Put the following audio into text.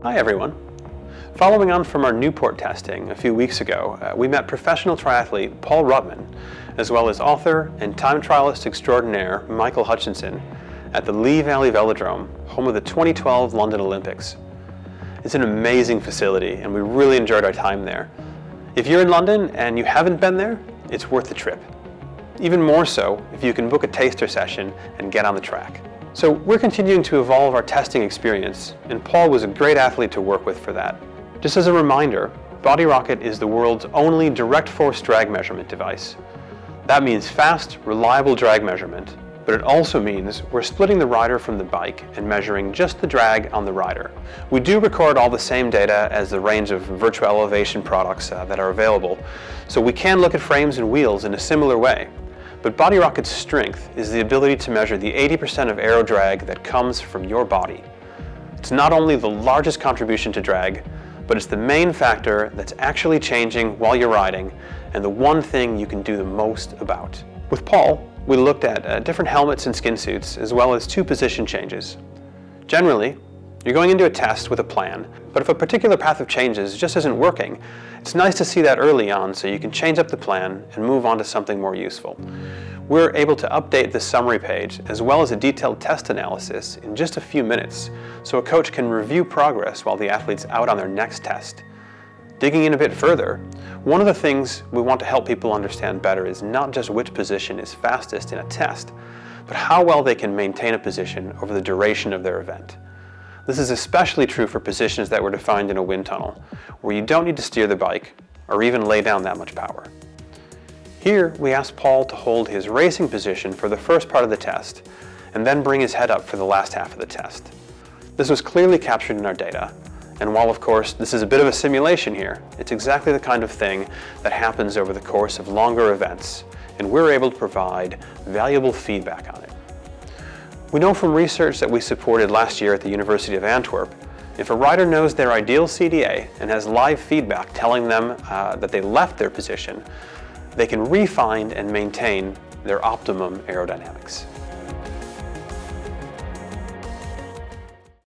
Hi everyone. Following on from our Newport testing a few weeks ago, we met professional triathlete Paul Ruttman, as well as author and time trialist extraordinaire Michael Hutchinson at the Lee Valley Velodrome, home of the 2012 London Olympics. It's an amazing facility and we really enjoyed our time there. If you're in London and you haven't been there, it's worth the trip. Even more so if you can book a taster session and get on the track. So we're continuing to evolve our testing experience, and Paul was a great athlete to work with for that. Just as a reminder, BodyRocket is the world's only direct force drag measurement device. That means fast, reliable drag measurement, but it also means we're splitting the rider from the bike and measuring just the drag on the rider. We do record all the same data as the range of virtual elevation products that are available, so we can look at frames and wheels in a similar way. But BodyRocket's strength is the ability to measure the 80% of aero drag that comes from your body. It's not only the largest contribution to drag, but it's the main factor that's actually changing while you're riding, and the one thing you can do the most about. With Paul, we looked at different helmets and skin suits, as well as 2 position changes. Generally, you're going into a test with a plan, but if a particular path of changes just isn't working, it's nice to see that early on so you can change up the plan and move on to something more useful. We're able to update the summary page as well as a detailed test analysis in just a few minutes, so a coach can review progress while the athlete's out on their next test. Digging in a bit further, one of the things we want to help people understand better is not just which position is fastest in a test, but how well they can maintain a position over the duration of their event. This is especially true for positions that were defined in a wind tunnel, where you don't need to steer the bike or even lay down that much power. Here, we asked Paul to hold his racing position for the first part of the test, and then bring his head up for the last half of the test. This was clearly captured in our data, and while of course this is a bit of a simulation here, it's exactly the kind of thing that happens over the course of longer events, and we're able to provide valuable feedback on it. We know from research that we supported last year at the University of Antwerp, if a rider knows their ideal CDA and has live feedback telling them that they left their position, they can refine and maintain their optimum aerodynamics.